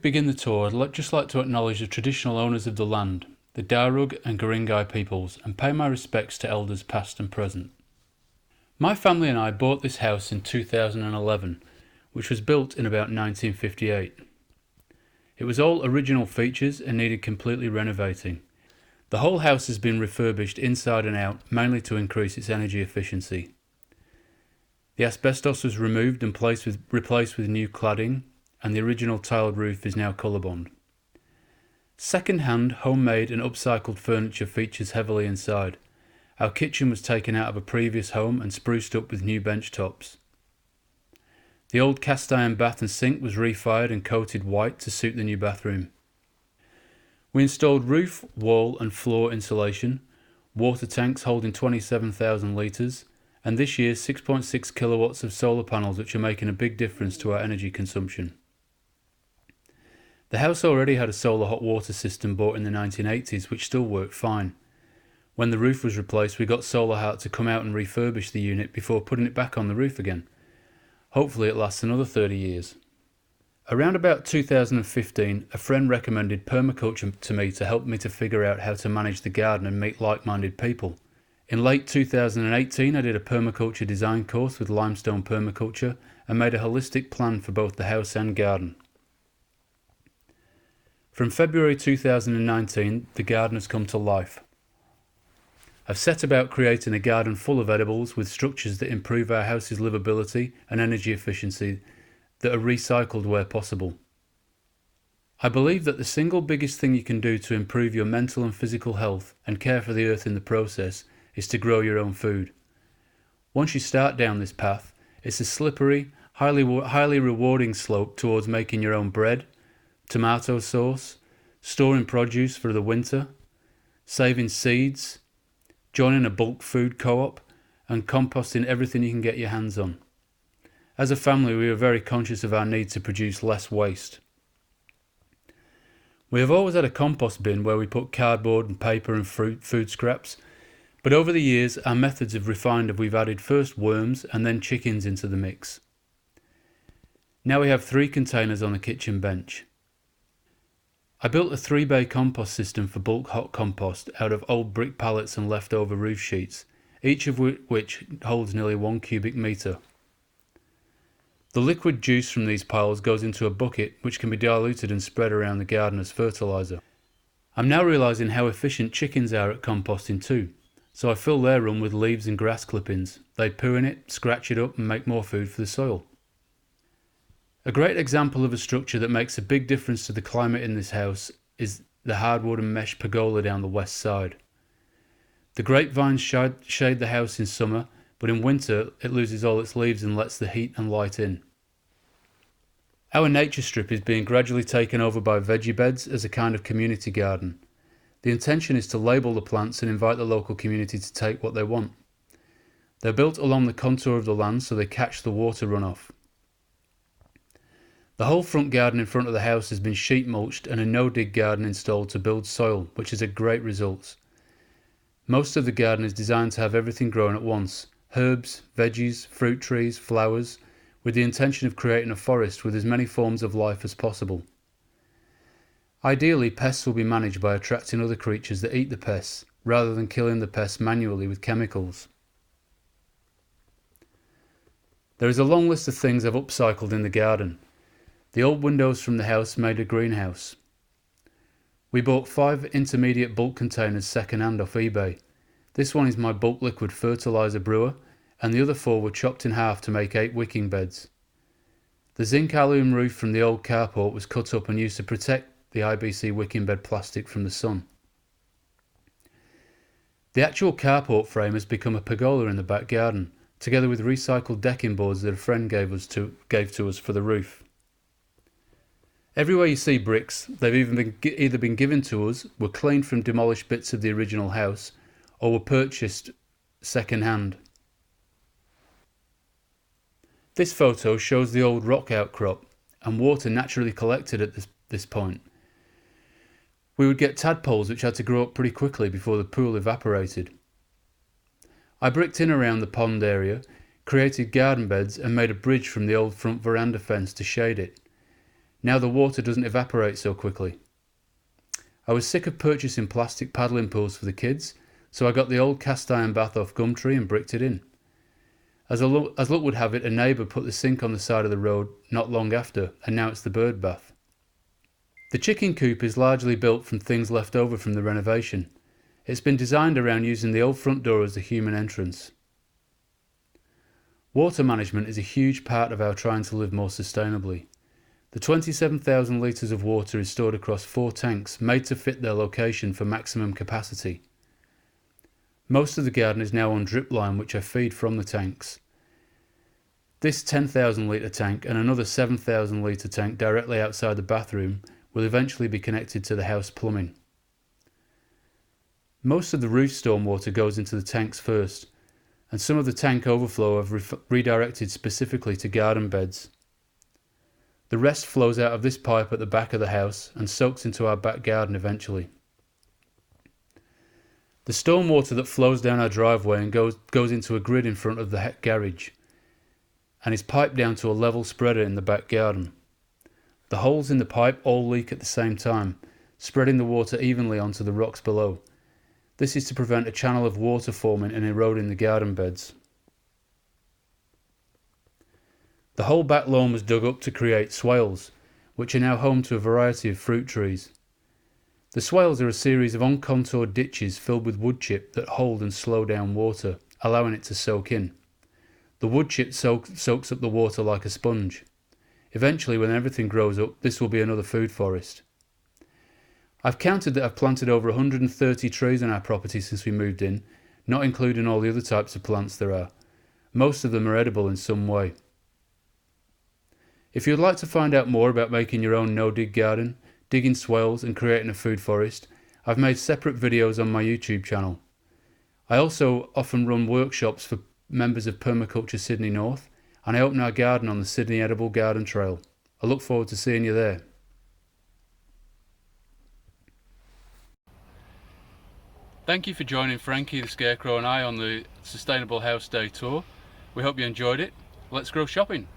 begin the tour, just like to acknowledge the traditional owners of the land, the Darug and Guringai peoples, and pay my respects to elders past and present. My family and I bought this house in 2011, which was built in about 1958. It was all original features and needed completely renovating. The whole house has been refurbished inside and out, mainly to increase its energy efficiency. The asbestos was removed and replaced with new cladding, and the original tiled roof is now colour-bond. Second-hand, homemade and upcycled furniture features heavily inside. Our kitchen was taken out of a previous home and spruced up with new bench tops. The old cast iron bath and sink was refired and coated white to suit the new bathroom. We installed roof, wall and floor insulation, water tanks holding 27,000 litres, and this year 6.6 kilowatts of solar panels, which are making a big difference to our energy consumption. The house already had a solar hot water system bought in the 1980s, which still worked fine. When the roof was replaced, we got Solar Heart to come out and refurbish the unit before putting it back on the roof again. Hopefully it lasts another 30 years. Around about 2015, a friend recommended Permaculture to me to help me to figure out how to manage the garden and meet like-minded people. In late 2018, I did a permaculture design course with Limestone Permaculture and made a holistic plan for both the house and garden. From February 2019, the garden has come to life. I've set about creating a garden full of edibles with structures that improve our house's livability and energy efficiency that are recycled where possible. I believe that the single biggest thing you can do to improve your mental and physical health and care for the earth in the process is to grow your own food. Once you start down this path, it's a slippery, highly rewarding slope towards making your own bread, tomato sauce, storing produce for the winter, saving seeds, joining a bulk food co-op, and composting everything you can get your hands on. As a family, we are very conscious of our need to produce less waste. We have always had a compost bin where we put cardboard and paper and food scraps, but over the years our methods have refined and we've added first worms and then chickens into the mix. Now we have 3 containers on the kitchen bench. I built a 3-bay compost system for bulk hot compost out of old brick pallets and leftover roof sheets, each of which holds nearly 1 cubic metre. The liquid juice from these piles goes into a bucket which can be diluted and spread around the garden as fertiliser. I'm now realising how efficient chickens are at composting too, so I fill their run with leaves and grass clippings. They poo in it, scratch it up and make more food for the soil. A great example of a structure that makes a big difference to the climate in this house is the hardwood and mesh pergola down the west side. The grapevines shade the house in summer, but in winter it loses all its leaves and lets the heat and light in. Our nature strip is being gradually taken over by veggie beds as a kind of community garden. The intention is to label the plants and invite the local community to take what they want. They're built along the contour of the land so they catch the water runoff. The whole front garden in front of the house has been sheet mulched and a no-dig garden installed to build soil, which is a great result. Most of the garden is designed to have everything grown at once: herbs, veggies, fruit trees, flowers, with the intention of creating a forest with as many forms of life as possible. Ideally, pests will be managed by attracting other creatures that eat the pests, rather than killing the pests manually with chemicals. There is a long list of things I've upcycled in the garden. The old windows from the house made a greenhouse. We bought 5 intermediate bulk containers second-hand off eBay. This one is my bulk liquid fertiliser brewer, and the other 4 were chopped in half to make 8 wicking beds. The zinc alum roof from the old carport was cut up and used to protect the IBC wicking bed plastic from the sun. The actual carport frame has become a pergola in the back garden, together with recycled decking boards that a friend gave to us for the roof. Everywhere you see bricks, they've either been given to us, were cleaned from demolished bits of the original house, or were purchased second-hand. This photo shows the old rock outcrop and water naturally collected at this point. We would get tadpoles which had to grow up pretty quickly before the pool evaporated. I bricked in around the pond area, created garden beds and made a bridge from the old front veranda fence to shade it. Now the water doesn't evaporate so quickly. I was sick of purchasing plastic paddling pools for the kids, so I got the old cast iron bath off Gumtree and bricked it in. As luck would have it, a neighbour put the sink on the side of the road not long after, and now it's the bird bath. The chicken coop is largely built from things left over from the renovation. It's been designed around using the old front door as the human entrance. Water management is a huge part of our trying to live more sustainably. The 27,000 litres of water is stored across 4 tanks made to fit their location for maximum capacity. Most of the garden is now on drip line, which I feed from the tanks. This 10,000 litre tank and another 7,000 litre tank directly outside the bathroom will eventually be connected to the house plumbing. Most of the roof stormwater goes into the tanks first, and some of the tank overflow I've redirected specifically to garden beds. The rest flows out of this pipe at the back of the house and soaks into our back garden eventually. The stormwater that flows down our driveway and goes into a grid in front of the garage and is piped down to a level spreader in the back garden. The holes in the pipe all leak at the same time, spreading the water evenly onto the rocks below. This is to prevent a channel of water forming and eroding the garden beds. The whole back lawn was dug up to create swales, which are now home to a variety of fruit trees. The swales are a series of uncontoured ditches filled with wood chip that hold and slow down water, allowing it to soak in. The wood chip soaks up the water like a sponge. Eventually, when everything grows up, this will be another food forest. I've counted that I've planted over 130 trees on our property since we moved in, not including all the other types of plants there are. Most of them are edible in some way. If you'd like to find out more about making your own no-dig garden, digging swales and creating a food forest, I've made separate videos on my YouTube channel. I also often run workshops for members of Permaculture Sydney North, and I open our garden on the Sydney Edible Garden Trail. I look forward to seeing you there. Thank you for joining Frankie the Scarecrow and I on the Sustainable House Day tour. We hope you enjoyed it. Let's go shopping.